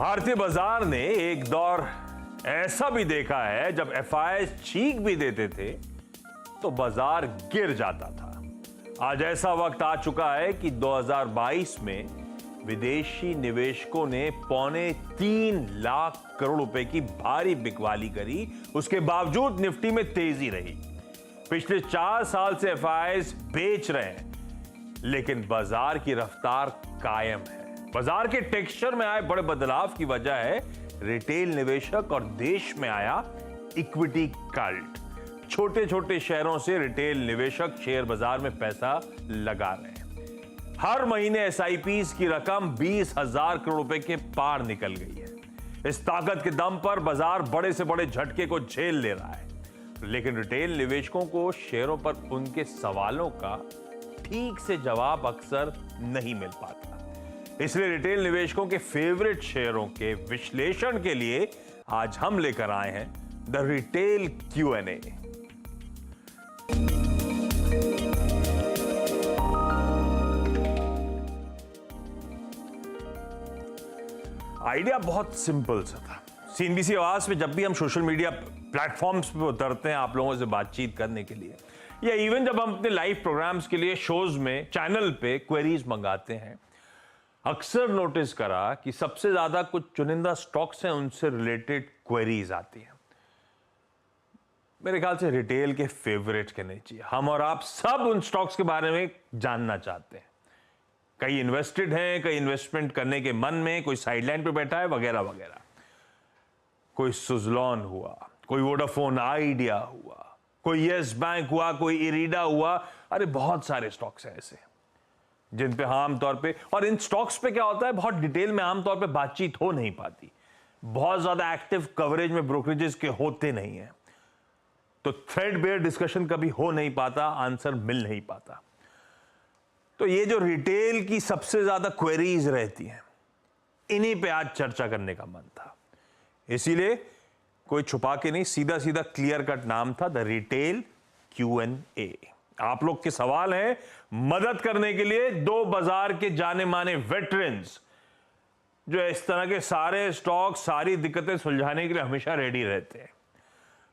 भारतीय बाजार ने एक दौर ऐसा भी देखा है जब एफआईआई चीख भी देते थे तो बाजार गिर जाता था। आज ऐसा वक्त आ चुका है कि 2022 में विदेशी निवेशकों ने 2.25 लाख करोड़ रुपए की भारी बिकवाली करी। उसके बावजूद निफ्टी में तेजी रही। पिछले 4 साल से एफआईआई बेच रहे हैं, लेकिन बाजार की रफ्तार कायम है। बाजार के टेक्सचर में आए बड़े बदलाव की वजह है रिटेल निवेशक और देश में आया इक्विटी कल्ट। छोटे छोटे शेयरों से रिटेल निवेशक शेयर बाजार में पैसा लगा रहे हैं। हर महीने एसआईपीज की रकम 20,000 करोड़ रुपए के पार निकल गई है। इस ताकत के दम पर बाजार बड़े से बड़े झटके को झेल ले रहा है, लेकिन रिटेल निवेशकों को शेयरों पर उनके सवालों का ठीक से जवाब अक्सर नहीं मिल पाता। इसलिए रिटेल निवेशकों के फेवरेट शेयरों के विश्लेषण के लिए आज हम लेकर आए हैं द रिटेल Q&A। आइडिया बहुत सिंपल सा था। सीएनबीसी आवाज पे जब भी हम सोशल मीडिया प्लेटफॉर्म्स पे उतरते हैं आप लोगों से बातचीत करने के लिए, या इवन जब हम अपने लाइव प्रोग्राम्स के लिए शोज में चैनल पे क्वेरीज मंगाते हैं, अक्सर नोटिस करा कि सबसे ज्यादा कुछ चुनिंदा स्टॉक्स हैं उनसे रिलेटेड क्वेरीज आती हैं। मेरे ख्याल से रिटेल के फेवरेट कहने चाहिए। हम और आप सब उन स्टॉक्स के बारे में जानना चाहते हैं। कई इन्वेस्टेड हैं, कई इन्वेस्टमेंट करने के मन में, कोई साइडलाइन पे बैठा है, वगैरह वगैरह। कोई सुज़लॉन हुआ, कोई वोडाफोन आइडिया हुआ, कोई यस बैंक हुआ, कोई इरीडा हुआ। अरे बहुत सारे स्टॉक्स हैं ऐसे जिन पे आमतौर पे, और इन स्टॉक्स पे क्या होता है, बहुत डिटेल में आमतौर पे बातचीत हो नहीं पाती। बहुत ज्यादा एक्टिव कवरेज में ब्रोकरेजेस के होते नहीं है, तो थ्रेडबेयर डिस्कशन कभी हो नहीं पाता, आंसर मिल नहीं पाता। तो ये जो रिटेल की सबसे ज्यादा क्वेरीज रहती हैं, इन्हीं पे आज चर्चा करने का मन था। इसीलिए कोई छुपा के नहीं, सीधा सीधा क्लियर कट नाम था द रिटेल Q&A। आप लोग के सवाल हैं, मदद करने के लिए दो बाजार के जाने माने वेटरन्स जो इस तरह के सारे स्टॉक, सारी दिक्कतें सुलझाने के लिए हमेशा रेडी रहते हैं।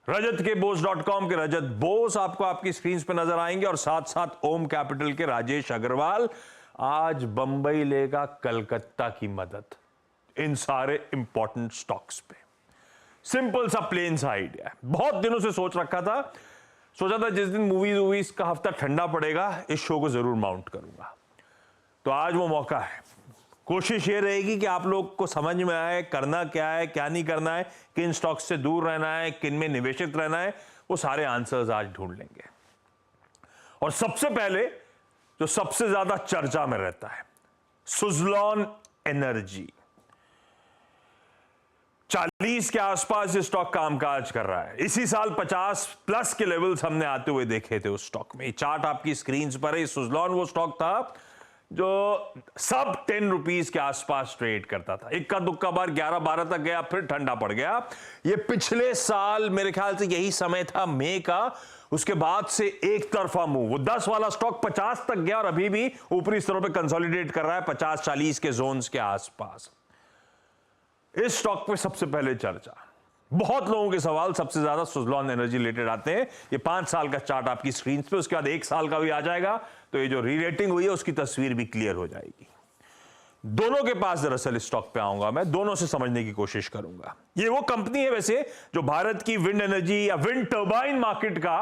रजत के बोस.com के रजत बोस आपको आपकी स्क्रीन पे नजर आएंगे, और साथ साथ ओम कैपिटल के राजेश अग्रवाल। आज बंबई लेगा कलकत्ता की मदद इन सारे इंपॉर्टेंट स्टॉक्स पे। सिंपल सा प्लेन सा आइडिया। बहुत दिनों से सोचा था जिस दिन मूवीज का हफ्ता ठंडा पड़ेगा इस शो को जरूर माउंट करूंगा। तो आज वो मौका है। कोशिश ये रहेगी कि आप लोग को समझ में आए करना क्या है, क्या नहीं करना है, किन स्टॉक्स से दूर रहना है, किन में निवेशित रहना है, वो सारे आंसर्स आज ढूंढ लेंगे। और सबसे पहले जो सबसे ज्यादा चर्चा में रहता है, सुज़लॉन एनर्जी। 40 के आसपास ये स्टॉक कामकाज कर रहा है। इसी साल 50 प्लस के लेवल्स हमने आते हुए देखे थे उस स्टॉक में। चार्ट आपकी स्क्रीन पर है। सुज़लॉन वो स्टॉक था जो सब 10 रुपीज के आसपास ट्रेड करता था। इक्का दुक्का बार 11-12 तक गया, फिर ठंडा पड़ गया। ये पिछले साल मेरे ख्याल से यही समय था, मई का। उसके बाद से एक तरफा मूव, वो 10 वाला स्टॉक 50 तक गया और अभी भी ऊपरी स्तरों पे कंसोलिडेट कर रहा है 50-40 के जोन्स के आसपास। इस स्टॉक पे सबसे पहले चर्चा, बहुत लोगों के सवाल सबसे ज्यादा सुज़लॉन एनर्जी रिलेटेड आते हैं। ये 5 साल का चार्ट आपकी स्क्रीन पे, उसके बाद 1 साल का भी आ जाएगा, तो ये जो री रेटिंग हुई है उसकी तस्वीर भी क्लियर हो जाएगी। दोनों के पास दरअसल इस स्टॉक पे आऊंगा मैं, दोनों से समझने की कोशिश करूंगा। ये वो कंपनी है वैसे जो भारत की विंड एनर्जी या विंड टर्बाइन मार्केट का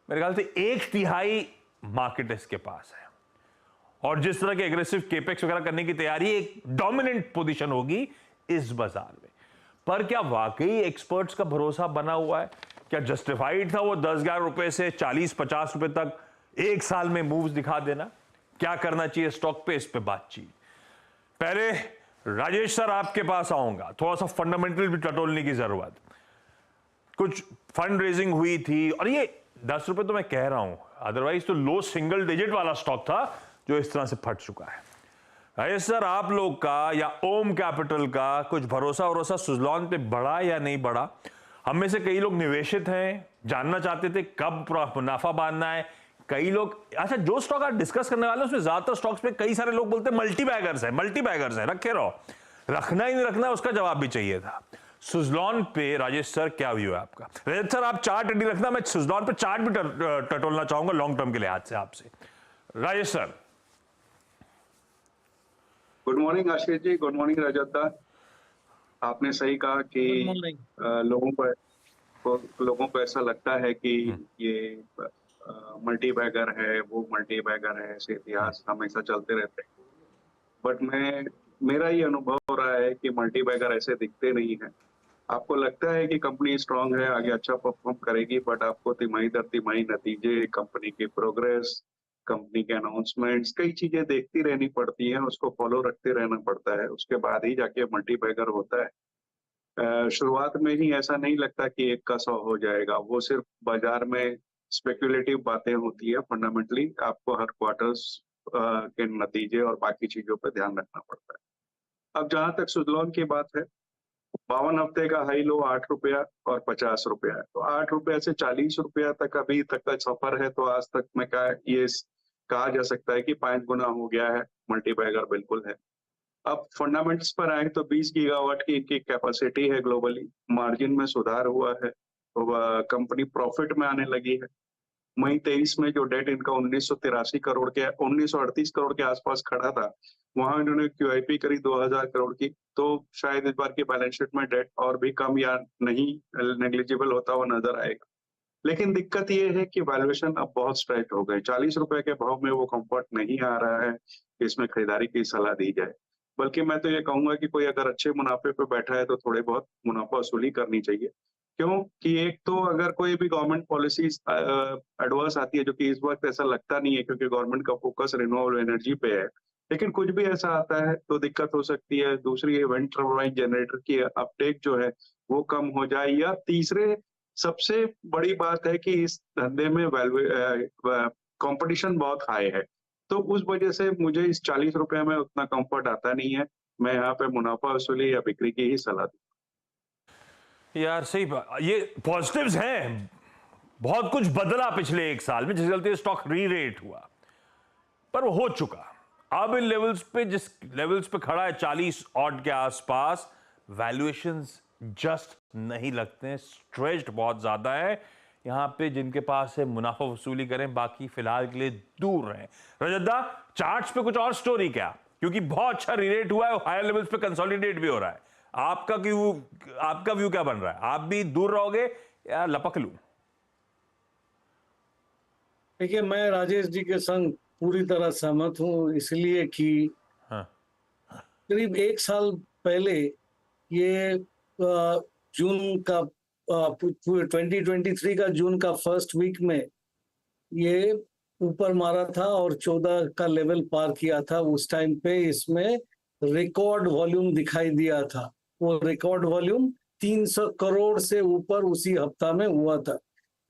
मेरे ख्याल से 1/3 मार्केट इसके पास है, और जिस तरह के एग्रेसिव केपेक्स वगैरह करने की तैयारी, एक डोमिनेंट पोजीशन होगी इस बाजार में। पर क्या वाकई एक्सपर्ट्स का भरोसा बना हुआ है? क्या जस्टिफाइड था वो 10-11 रुपए से 40-50 रुपए तक एक साल में मूव्स दिखा देना? क्या करना चाहिए स्टॉक पे, इस पे बातचीत। पहले राजेश सर आपके पास आऊंगा, थोड़ा सा फंडामेंटल भी टटोलने की जरूरत। कुछ फंड रेजिंग हुई थी, और ये 10 रुपए तो मैं कह रहा हूं, अदरवाइज तो लो सिंगल डिजिट वाला स्टॉक था जो इस तरह से फट चुका है। राजेश सर, आप लोग का या ओम कैपिटल का कुछ भरोसा सुज़लॉन पे बढ़ा या नहीं बढ़ा? हम में से कई लोग निवेशित हैं, जानना चाहते थे कब मुनाफा बांधना है। कई लोग, अच्छा जो स्टॉक आप डिस्कस करने वाले हैं उसमें ज्यादातर स्टॉक्स पे कई सारे लोग बोलते हैं मल्टी बैगर्स है, रखे रहो। रखना ही नहीं रखना उसका जवाब भी चाहिए था। सुजलॉन पे राजेश सर क्या व्यू है आपका? राजेश सर आप चार्ट रेडी रखना, मैं सुजलॉन पे चार्ट भी टटोलना चाहूंगा लॉन्ग टर्म के लिहाज से आपसे। Rajesh sir. Good morning Ashish ji, good morning रजत दा। आपने सही कहा कि लोगों को ऐसा लगता है कि ये मल्टी बैगर है, वो मल्टी बैगर है, ऐसे इतिहास हमेशा चलते रहते हैं। बट मेरा ये अनुभव हो रहा है कि मल्टी बैगर ऐसे दिखते नहीं है। आपको लगता है कि कंपनी स्ट्रांग है, आगे अच्छा परफॉर्म करेगी, बट आपको तिमाही दर तिमाही नतीजे, कंपनी की प्रोग्रेस, कंपनी के अनाउंसमेंट्स, कई चीजें देखती रहनी पड़ती हैं, उसको फॉलो रखते रहना पड़ता है, उसके बाद ही जाके मल्टी बैगर होता है। शुरुआत में ही ऐसा नहीं लगता कि 1 का 100 हो जाएगा, वो सिर्फ बाजार में स्पेक्युलेटिव बातें होती है। फंडामेंटली आपको हर क्वार्टर्स के नतीजे और बाकी चीजों पर ध्यान रखना पड़ता है। अब जहां तक सुजलॉन की बात है, 52 हफ्ते का हाई लो 8 रुपया और 50 रुपया है, तो 8 रुपया से 40 रुपया तक अभी तक का सफर है। तो आज तक में ये कहा जा सकता है कि 5 गुना हो गया है, मल्टी बैगर बिल्कुल है। अब फंडामेंट्स पर आए तो 20 गीगावाट की इनकी कैपेसिटी है ग्लोबली, मार्जिन में सुधार हुआ है, तो कंपनी प्रॉफिट में आने लगी है। मई 23 में जो डेट इनका 1938 करोड़ के आसपास खड़ा था, वहां इन्होंने क्यूआईपी करी 2000 करोड़ की, तो शायद इस बार की बैलेंस शीट में डेट और भी कम या नहीं नेग्लिजिबल होता हुआ नजर आएगा। लेकिन दिक्कत ये है कि वैल्यूएशन अब बहुत स्ट्रेच हो गए, 40 रुपए के भाव में वो कंफर्ट नहीं आ रहा है कि इसमें खरीदारी की सलाह दी जाए। बल्कि मैं तो ये कहूंगा कि कोई अगर अच्छे मुनाफे पे बैठा है तो थोड़े बहुत मुनाफा वसूली करनी चाहिए। क्यों कि एक तो अगर कोई भी गवर्नमेंट पॉलिसीज एडवर्स आती है, जो कि इस वक्त ऐसा लगता नहीं है क्योंकि गवर्नमेंट का फोकस रिन्यूएबल एनर्जी पे है, लेकिन कुछ भी ऐसा आता है तो दिक्कत हो सकती है। दूसरी इवेंट टर्बाइन जनरेटर की अपटेक जो है वो कम हो जाए, या तीसरे सबसे बड़ी बात है कि इस धंधे में कंपटीशन बहुत हाई है, तो उस वजह से मुझे इस 40 रुपए में उतना कंफर्ट आता नहीं है। मैं यहाँ पे मुनाफा वसूली या बिक्री की ही सलाह दूं। यार सही बात, ये पॉजिटिव्स हैं, बहुत कुछ बदला पिछले 1 साल में जिस चलते स्टॉक री रेट हुआ, पर वो हो चुका। अब इन लेवल्स पे, जिस लेवल्स पे खड़ा है 40 ऑड के आसपास, वैल्यूएशंस जस्ट नहीं लगते हैं, स्ट्रेच्ड बहुत ज्यादा है। यहां पे जिनके पास है मुनाफा वसूली करें, बाकी फिलहाल के लिए दूर रहें। रजत दा, चार्ट्स पे कुछ और स्टोरी क्या? क्योंकि बहुत अच्छा रीरेट हुआ है, हायर लेवल्स पे कंसोलिडेट भी हो रहा है। आपका व्यू क्या बन रहा है? आप भी दूर रहोगे या लपक लूं? देखिए, मैं राजेश जी के संग पूरी तरह सहमत हूं, इसलिए कि करीब 1 साल पहले ये जून का 2023 का जून का फर्स्ट वीक में ये ऊपर मारा था और 14 का लेवल पार किया था। उस टाइम पे इसमें रिकॉर्ड वॉल्यूम दिखाई दिया था। वो रिकॉर्ड वॉल्यूम 300 करोड़ से ऊपर उसी हफ्ता में हुआ था।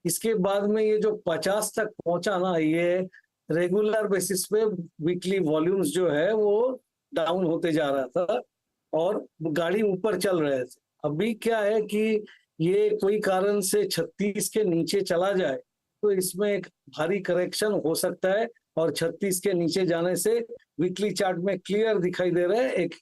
इसके बाद में ये जो 50 तक पहुंचा ना, ये रेगुलर बेसिस पे वीकली वॉल्यूम्स जो है वो डाउन होते जा रहा था और गाड़ी ऊपर चल रहे थे। अभी क्या है कि ये कोई कारण से 36 के नीचे चला जाए तो इसमें एक भारी करेक्शन हो सकता है, और 36 के नीचे जाने से वीकली चार्ट में क्लियर दिखाई दे रहा है एक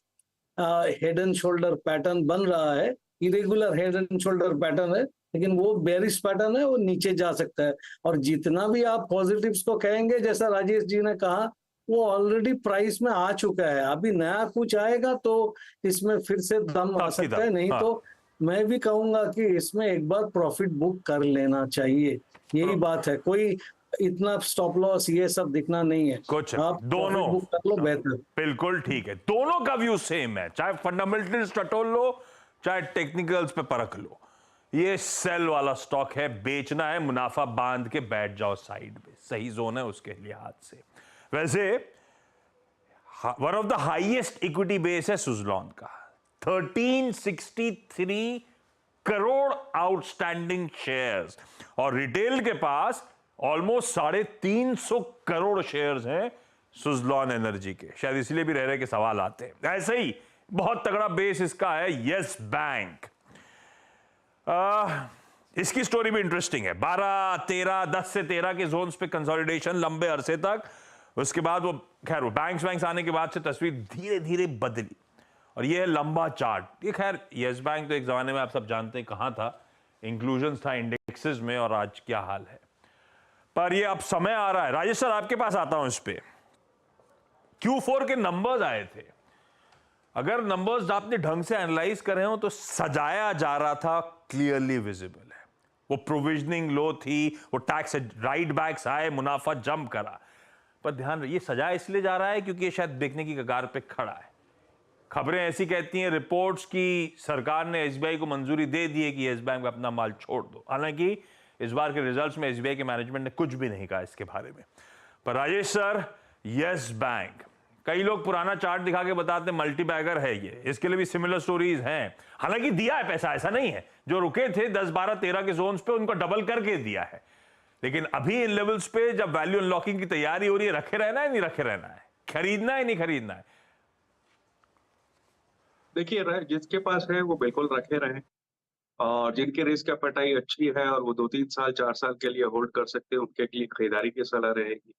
हेड एंड शोल्डर पैटर्न बन रहा है। Irregular head and shoulder pattern है, लेकिन वो बेरिश पैटर्न है, वो नीचे जा सकता है। और जितना भी आप पॉजिटिव्स को कहेंगे, जैसा राजेश जी ने कहा, वो ऑलरेडी प्राइस में आ चुका है। अभी नया कुछ आएगा तो इसमें फिर से दम आ सकता है, नहीं तो मैं भी कहूंगा कि इसमें एक बार प्रॉफिट बुक कर लेना चाहिए। यही बात है, कोई इतना स्टॉप लॉस ये सब दिखना नहीं है। कुछ आप दोनों बुक कर लो, बेहतर। बिल्कुल ठीक है, दोनों का व्यू सेम है, चाहे फंडामेंटल्स टटोल लो चाहे टेक्निकल्स पे परख लो। ये सेल वाला स्टॉक है, बेचना है, मुनाफा बांध के बैठ जाओ साइड पे, सही जोन है उसके लिहाज से। वैसे one of the highest equity base है सुजलॉन का, 1363 करोड़ आउटस्टैंडिंग शेयर्स, और रिटेल के पास ऑलमोस्ट 350 करोड़ शेयर्स हैं सुजलॉन एनर्जी के। शायद इसलिए भी रह रहे के सवाल आते हैं। ऐसे ही बहुत तगड़ा बेस इसका है यस बैंक। इसकी स्टोरी भी इंटरेस्टिंग है, 12, 13, 10 से 13 के जोन्स पे कंसोलिडेशन लंबे अरसे तक। उसके बाद वो खैर वो बैंक्स आने के बाद से तस्वीर धीरे धीरे बदली, और ये है लंबा चार्ट। ये खैर यस बैंक तो एक जमाने में आप सब जानते हैं कहां था, इंक्लूजन था इंडेक्सेस में, और आज क्या हाल है। पर ये अब समय आ रहा है, राजेश सर आपके पास आता हूं इस पे। Q4 के नंबर्स आए थे, अगर नंबर्स आपने ढंग से एनालाइज कर रहे हो तो सजाया जा रहा था, क्लियरली विजिबल है। वो प्रोविजनिंग लो थी, वो टैक्स राइट बैक्स आए, मुनाफा जंप करा। पर ध्यान रखिए, सजाया इसलिए जा रहा है क्योंकि ये शायद देखने की कगार पे खड़ा है। खबरें ऐसी कहती हैं, रिपोर्ट्स की सरकार ने एसबीआई को मंजूरी दे दी है कि यस बैंक में अपना माल छोड़ दो। हालांकि इस बार के रिजल्ट्स में एसबीआई के मैनेजमेंट ने कुछ भी नहीं कहा इसके बारे में। पर राजेश सर, यस बैंक, कई लोग पुराना चार्ट दिखा के बताते हैं मल्टी बैगर है ये, इसके लिए भी सिमिलर स्टोरीज हैं। हालांकि दिया है पैसा, ऐसा नहीं है, जो रुके थे 10, 12, 13 के जोन्स पे उनको डबल करके दिया है। लेकिन अभी इन लेवल्स पे जब वैल्यू अनलॉकिंग की तैयारी हो रही है, रखे रहना है नहीं रखे रहना है, खरीदना है नहीं खरीदना है? देखिए, जिसके पास है वो बिल्कुल रखे रहें, और जिनकी रिस्क एपेटाइट अच्छी है और वो 2-3 साल 4 साल के लिए होल्ड कर सकते हैं, उनके लिए खरीदारी की सलाह रहेगी।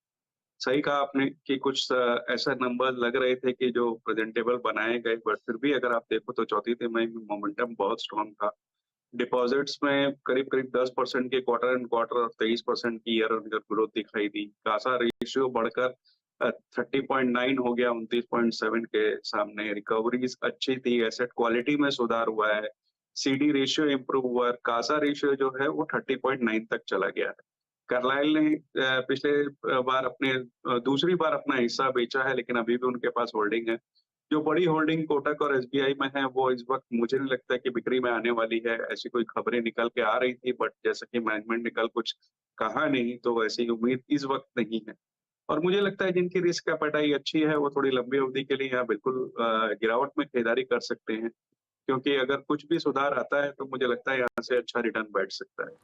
सही कहा आपने कि कुछ ऐसा नंबर लग रहे थे कि जो प्रेजेंटेबल बनाए गए, बट फिर भी अगर आप देखो तो चौथी तिमाही में मोमेंटम बहुत स्ट्रांग था। डिपॉजिट्स में करीब-करीब 10% के क्वार्टर एंड क्वार्टर और 23% की ईयर ऑन ईयर ग्रोथ दिखाई दी। कासा रेशियो बढ़कर 30.9 हो गया 29.7 के सामने। रिकवरीज अच्छी थी, एसेट क्वालिटी में सुधार हुआ है, सीडी रेशियो इंप्रूव हुआ है, कासा रेशियो जो है वो 30.9 तक चला गया है। कार्लाइल ने पिछले बार दूसरी बार अपना हिस्सा बेचा है, लेकिन अभी भी उनके पास होल्डिंग है। जो बड़ी होल्डिंग कोटक और एसबीआई में है, वो इस वक्त मुझे नहीं लगता कि बिक्री में आने वाली है। ऐसी कोई खबरें निकल के आ रही थी, बट जैसा कि मैनेजमेंट ने कल कुछ कहा नहीं, तो ऐसी उम्मीद इस वक्त नहीं है। और मुझे लगता है जिनकी रिस्क एपेटाइट अच्छी है, वो थोड़ी लंबी अवधि के लिए यहाँ बिल्कुल गिरावट में खरीदारी कर सकते हैं, क्योंकि अगर कुछ भी सुधार आता है तो मुझे लगता है यहाँ से अच्छा रिटर्न बैठ सकता है।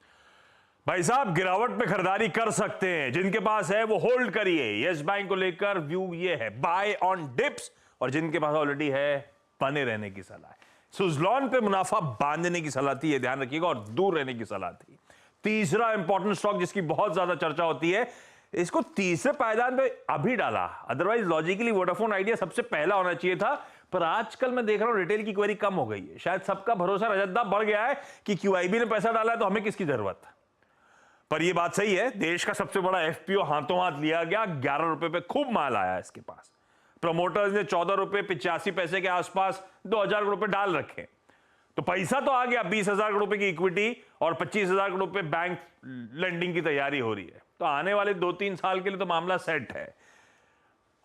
भाई साहब, गिरावट में खरीदारी कर सकते हैं, जिनके पास है वो होल्ड करिए। यस बैंक को लेकर व्यू ये है, बाय ऑन डिप्स, और जिनके पास ऑलरेडी है बने रहने की सलाह है। सुजलॉन पे मुनाफा बांधने की सलाह थी, ये ध्यान रखिएगा, और दूर रहने की सलाह थी। तीसरा इंपॉर्टेंट स्टॉक जिसकी बहुत ज्यादा चर्चा होती है, इसको तीसरे पायदान पे अभी डाला, अदरवाइज लॉजिकली वोडाफोन आइडिया सबसे पहला होना चाहिए था। पर आजकल मैं देख रहा हूं रिटेल की क्वेरी कम हो गई है, शायद सबका भरोसा रजतदा बढ़ गया है कि क्यूआईबी ने पैसा डाला है तो हमें किसकी जरूरत है। पर यह बात सही है, देश का सबसे बड़ा एफपीओ हाथों हाथ लिया गया, 11 रुपए पे खूब माल आया इसके पास। प्रमोटर्स ने 14 रुपए 85 पैसे के आसपास 2000 करोड़ रुपए डाल रखे, तो पैसा तो आ गया। 20,000 करोड़ रुपए की इक्विटी और 25,000 करोड़ रुपए बैंक लेंडिंग की तैयारी हो रही है, तो आने वाले 2-3 साल के लिए तो मामला सेट है।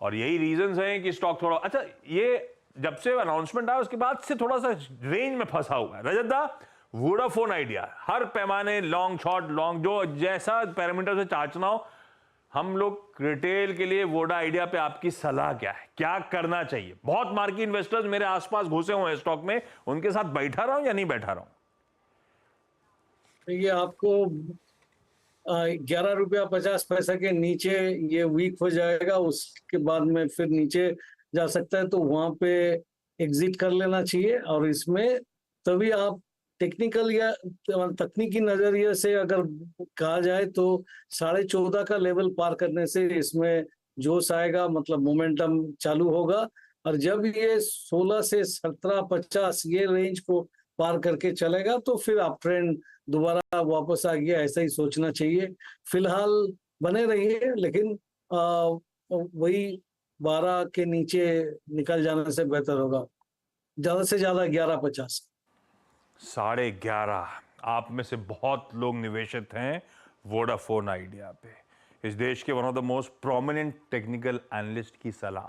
और यही रीजंस हैं कि स्टॉक थोड़ा अच्छा, ये जब से अनाउंसमेंट आया उसके बाद से थोड़ा सा रेंज में फंसा हुआ है। रजतदा, वोडाफोन आइडिया हर पैमाने, लॉन्ग शॉर्ट लॉन्ग, जो जैसा पैरामीटर से चाचना हो, हम लोग रिटेल के लिए वोडा आइडिया पे आपकी सलाह क्या है, क्या करना चाहिए? बहुत मार्केट इन्वेस्टर्स मेरे आसपास घुसे हुए हैं स्टॉक में, उनके साथ बैठा रहूं या नहीं बैठा रहूं? ये आपको 11 रुपया 50 पैसा के नीचे ये वीक हो जाएगा, उसके बाद में फिर नीचे जा सकता है, तो वहां पे एग्जिट कर लेना चाहिए। और इसमें तभी आप टेक्निकल या तकनीकी नजरिए से अगर कहा जाए तो 14.5 का लेवल पार करने से इसमें जोश आएगा, मतलब मोमेंटम चालू होगा। और जब ये 16 से 17.50 ये रेंज को पार करके चलेगा तो फिर आप ट्रेंड दोबारा वापस आ गया, ऐसा ही सोचना चाहिए। फिलहाल बने रहिए, लेकिन वही 12 के नीचे निकल जाने से बेहतर होगा, ज्यादा से ज्यादा 11.50। 11.5। आप में से बहुत लोग निवेशित हैं वोडाफोन आइडिया पे। इस देश के one of the most prominent technical analyst की सलाह,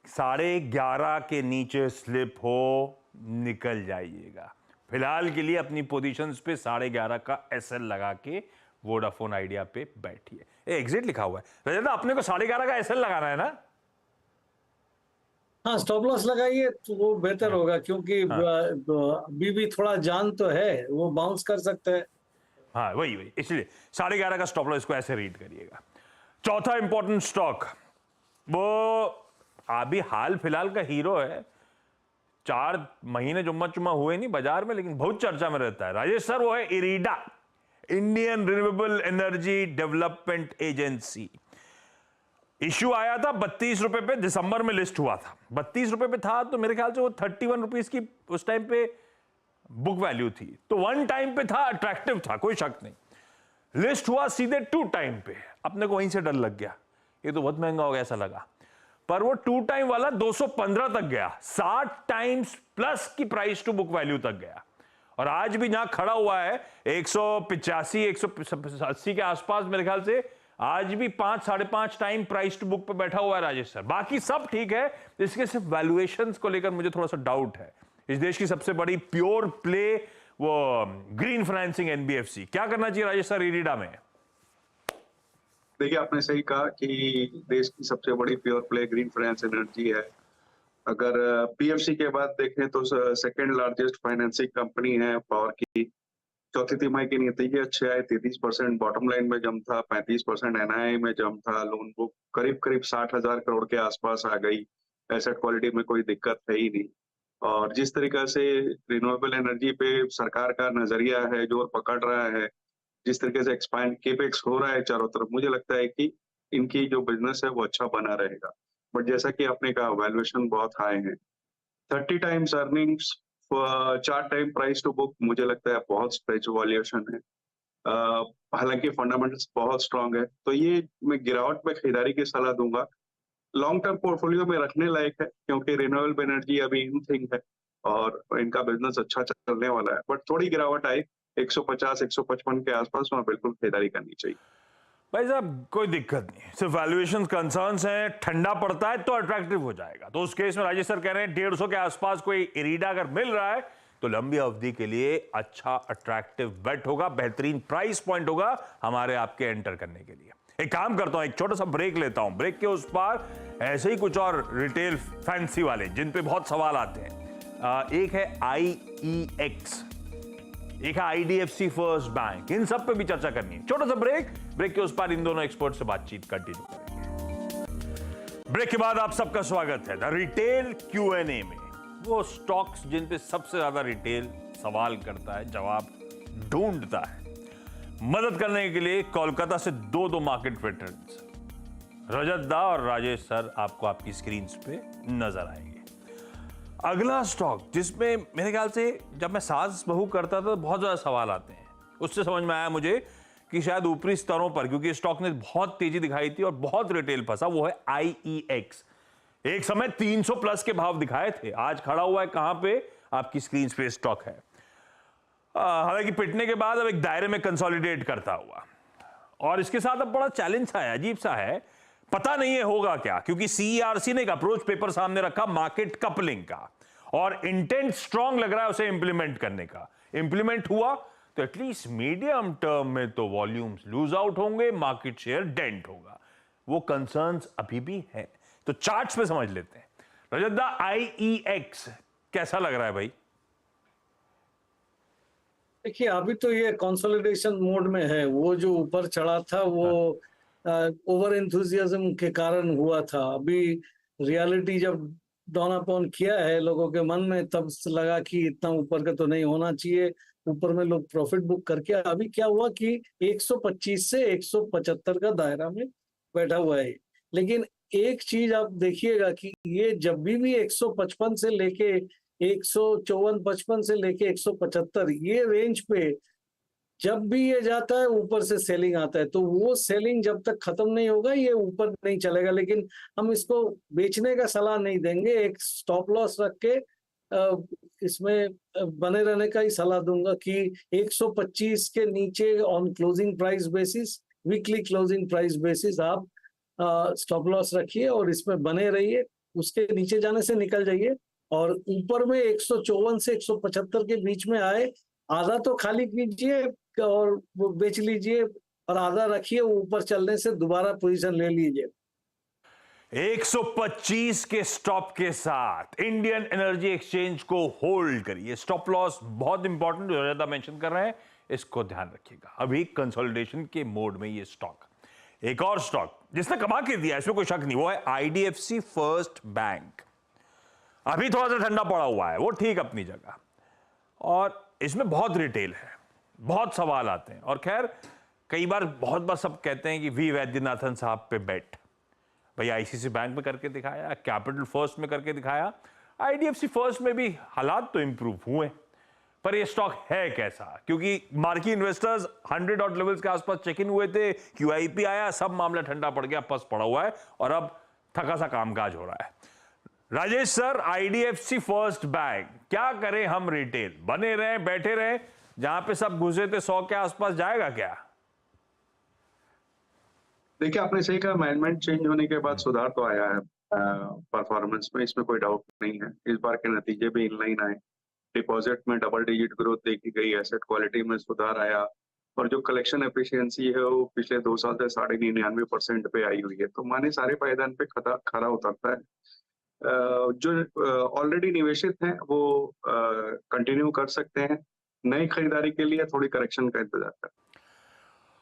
11.5 के नीचे स्लिप हो निकल जाइएगा। फिलहाल के लिए अपनी पोजीशंस पे 11.5 का एसएल लगा के वोडाफोन आइडिया पे बैठिए। एग्जिट लिखा हुआ है रजत, अपने को 11.5 का एसएल लगाना है ना? हाँ, स्टॉप लॉस लगाइए तो वो बेहतर होगा, क्योंकि अभी भी थोड़ा जान तो है, वो बाउंस कर सकते हैं। हाँ, वही इसलिए 11.5 का स्टॉप लॉस, इसको ऐसे रीड करिएगा। चौथा इंपॉर्टेंट स्टॉक, वो अभी हाल फिलहाल का हीरो है, 4 महीने जुम्मा चुम्मा हुए नहीं बाजार में, लेकिन बहुत चर्चा में रहता है राजेश सर, वो है IREDA, Indian Renewable Energy Development Agency. Issue आया था 32 रुपए पे, दिसंबर में लिस्ट हुआ था, 32 रुपए पे था, तो मेरे ख्याल से वो 31 रुपीज की उस टाइम पे बुक वैल्यू थी, तो वन टाइम पे था, अट्रैक्टिव था, कोई शक नहीं। लिस्ट हुआ सीधे 2 टाइम पे, अपने को वहीं से डर लग गया, ये तो बहुत महंगा हो गया ऐसा लगा, पर वो 2 टाइम वाला 215 तक गया, 60 टाइम्स प्लस की प्राइस टू बुक वैल्यू तक गया। और आज भी जहां खड़ा हुआ है 185 180 के आसपास, मेरे ख्याल से आज भी 5-5.5 टाइम प्राइस टू बुक पे बैठा हुआ है राजेश सर। बाकी सब ठीक है, इसके सिर्फ वैल्यूएशंस को लेकर मुझे थोड़ा सा डाउट है। इस देश की सबसे बड़ी प्योर प्ले वो ग्रीन फाइनेंसिंग एनबीएफसी, क्या करना चाहिए राजेश सर इरीडा में? देखिए, आपने सही कहा कि देश की सबसे बड़ी pure play green finance energy है। अगर पीएफसी के बाद देखें तो सेकंड लार्जेस्ट फाइनेंसिंग कंपनी है पावर की। चौथी तिमाही के नतीजे अच्छे आए, 33% बॉटम लाइन में जम था, 35% एनआईआई में जम था, लोन बुक करीब करीब 60,000 करोड़ के आसपास आ गई, एसेट क्वालिटी में कोई दिक्कत है ही नहीं। और जिस तरीके से रिन्यूएबल एनर्जी पे सरकार का नजरिया है, जोर पकड़ रहा है, जिस तरीके से एक्सपांड केपेक्स हो रहा है चारों तरफ, मुझे लगता है कि इनकी जो बिजनेस है वो अच्छा बना रहेगा। बट जैसा कि आपने कहा, वैल्यूएशन बहुत हाई है, 30 times earnings, 4 time price to book, मुझे लगता है बहुत स्ट्रेच वैल्यूएशन है। हालांकि फंडामेंटल्स बहुत स्ट्रांग है, तो ये मैं गिरावट में खरीदारी की सलाह दूंगा। लॉन्ग टर्म पोर्टफोलियो में रखने लायक है, क्योंकि रिन्यूएबल एनर्जी अभी इन थिंग है और इनका बिजनेस अच्छा चलने वाला है। बट थोड़ी गिरावट आई 150-155 के आसपास, वहां बिल्कुल खरीदारी करनी चाहिए। भाई साहब कोई दिक्कत नहीं, सिर्फ वैल्यूएशन कंसर्न्स हैं, ठंडा पड़ता है तो अट्रैक्टिव हो जाएगा। तो उस केस में राजेश सर कह रहे हैं 150 के आसपास कोई इरीडा अगर मिल रहा है तो लंबी अवधि के लिए अच्छा अट्रैक्टिव बेट होगा, बेहतरीन प्राइस पॉइंट होगा हमारे आपके एंटर करने के लिए। एक काम करता हूं, एक छोटा सा ब्रेक लेता हूं, ब्रेक के उस पार ऐसे ही कुछ और रिटेल फैंसी वाले जिन पे बहुत सवाल आते हैं, एक है IEX, एक है आईडीएफसी फर्स्ट बैंक, इन सब पे भी चर्चा करनी है। छोटा सा ब्रेक, ब्रेक के उस पार इन दोनों एक्सपर्ट से बातचीत कंटिन्यू करेंगे। ब्रेक के बाद आप सबका स्वागत है द रिटेल Q&A में। वो स्टॉक्स जिन पे सबसे ज्यादा रिटेल सवाल करता है, जवाब ढूंढता है। मदद करने के लिए कोलकाता से दो मार्केट वेटरन्स रजत दा और राजेश सर आपको आपकी स्क्रीन पे नजर आएंगे। अगला स्टॉक जिसमें मेरे ख्याल से जब मैं सास बहू करता था तो बहुत ज्यादा सवाल आते हैं, उससे समझ में आया मुझे कि शायद ऊपरी स्तरों पर, क्योंकि स्टॉक ने बहुत तेजी दिखाई थी और बहुत रिटेल फंसा, वो है IEX। एक समय 300 प्लस के भाव दिखाए थे, आज खड़ा हुआ है कहां पे, आपकी स्क्रीन पे स्टॉक है। हालांकि पिटने के बाद अब एक दायरे में कंसोलिडेट करता हुआ, और इसके साथ अब बड़ा चैलेंज सा है, अजीब सा है, पता नहीं है होगा क्या, क्योंकि CERC ने एक अप्रोच पेपर सामने रखा मार्केट कपलिंग का, और इंटेंट स्ट्रांग लग रहा है उसे इंप्लीमेंट करने का। इंप्लीमेंट हुआ तो एटलीस्ट मीडियम टर्म में तो वॉल्यूम्स लूज आउट होंगे, मार्केट शेयर डेंट होगा, वो कंसर्न्स अभी भी है। तो चार्ट्स पे समझ लेते हैं। रजत दा, IEX कैसा लग रहा है भाई? देखिए, अभी तो ये कंसोलिडेशन मोड में है। वो जो ऊपर चढ़ा था वो ओवर एंथुजियाज्म के कारण हुआ था। अभी रियलिटी जब डाउन अपॉन किया है लोगों के मन में, तब लगा कि इतना ऊपर का तो नहीं होना चाहिए, ऊपर में लोग प्रॉफिट बुक करके। अभी क्या हुआ कि 125 से 175 का दायरा में बैठा हुआ है। लेकिन एक चीज आप देखिएगा कि ये जब भी 155 से लेके 154-55 से लेके 175, ये रेंज पे जब भी ये जाता है ऊपर से सेलिंग आता है, तो वो सेलिंग जब तक खत्म नहीं होगा ये ऊपर नहीं चलेगा। लेकिन हम इसको बेचने का सलाह नहीं देंगे, एक स्टॉप लॉस रख के इसमें बने रहने का ही सलाह दूंगा कि 125 के नीचे on closing price basis, weekly closing price basis आप स्टॉप लॉस रखिए और इसमें बने रहिए। उसके नीचे जाने से निकल जाइए, और ऊपर में 154 से 175 के बीच में आए, आधा तो खाली कीजिए और वो बेच लीजिए, और आधा रखिए, ऊपर चलने से दोबारा पोजीशन ले लीजिए। 125 के स्टॉप के साथ इंडियन एनर्जी एक्सचेंज को होल्ड करिए। स्टॉप लॉस बहुत इंपॉर्टेंट, जो ज्यादा मेंशन कर रहे हैं, इसको ध्यान रखिएगा। अभी कंसोलिडेशन के मोड में ये स्टॉक। एक और स्टॉक जिसने कमा के दिया, इसमें कोई शक नहीं, वो है आईडीएफसी फर्स्ट बैंक। अभी थोड़ा सा ठंडा पड़ा हुआ है, वो ठीक अपनी जगह, और इसमें बहुत रिटेल है, बहुत सवाल आते हैं। और खैर कई बार बहुत बार सब कहते हैं कि वी वैद्यनाथन साहब पे बेट, भाई आईसीसी बैंक में करके दिखाया, कैपिटल फर्स्ट में करके दिखाया, आईडीएफसी फर्स्ट में भी हालात तो इंप्रूव हुए, पर ये स्टॉक है कैसा? क्योंकि मार्की इन्वेस्टर्स 100 ऑड लेवल्स के आसपास चेक इन हुए थे, क्यूआईपी आया, सब मामला ठंडा पड़ गया, पस पड़ा हुआ है और अब थका सा कामकाज हो रहा है। Rajesh sir, IDFC first bank, क्या करें हम? रिटेल बने रहे, बैठे रहे, जहां पे सब घुसे थे 100 के आसपास, जाएगा क्या? देखिए, आपने सही कहा, मैनेजमेंट चेंज होने के बाद सुधार तो आया है परफॉर्मेंस में, इसमें कोई डाउट नहीं है। इस बार के नतीजे भी इनलाइन आए, डिपॉजिट में डबल डिजिट ग्रोथ देखी गई, एसेट क्वालिटी में सुधार आया और जो कलेक्शन एफिशिएंसी है वो पिछले 2 साल से 99.5% पे आई हुई है। तो माने सारे पायदान पे खरा उतरता है। जो ऑलरेडी निवेशित हैं वो कंटिन्यू कर सकते हैं, नई खरीदारी के लिए थोड़ी करेक्शन का इंतजार करें।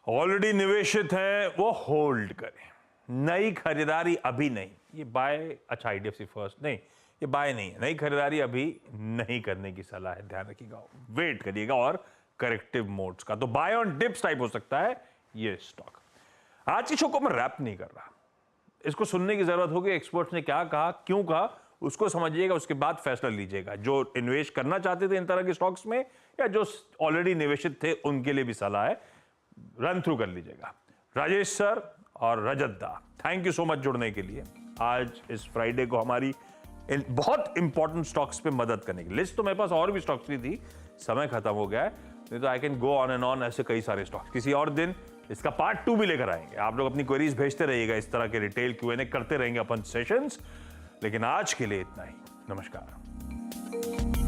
ऑलरेडी निवेशित हैं वो होल्ड करें, नई खरीदारी अभी नहीं। ये बाय, अच्छा आईडीएफसी फर्स्ट नहीं, ये बाय नहीं है, नई खरीदारी अभी नहीं करने की सलाह है, ध्यान रखिएगा, वेट करिएगा और करेक्टिव मोड्स का। तो बाय ऑन डिप्स टाइप हो सकता है ये स्टॉक। आज की शो को मैं रैप नहीं कर रहा, इसको सुनने की जरूरत होगी, एक्सपर्ट्स ने क्या कहा, क्यों कहा, उसको समझिएगा, उसके बाद फैसला लीजिएगा। जो इन्वेस्ट करना चाहते थे इन तरह के स्टॉक्स में या जो ऑलरेडी निवेशित थे उनके लिए भी सलाह है, रन थ्रू कर लीजिएगा। राजेश सर और रजत दा, थैंक यू सो मच जुड़ने के लिए आज इस फ्राइडे को हमारी बहुत इंपॉर्टेंट स्टॉक्स पे मदद करने की। लिस्ट तो मेरे पास और भी स्टॉक्स की थी, समय खत्म हो गया है, नहीं तो I can go on and on, ऐसे कई सारे स्टॉक्स। किसी और दिन इसका पार्ट 2 भी लेकर आएंगे। आप लोग अपनी क्वेरीज भेजते रहिएगा, इस तरह के रिटेल Q&A करते रहेंगे अपन सेशंस। लेकिन आज के लिए इतना ही, नमस्कार।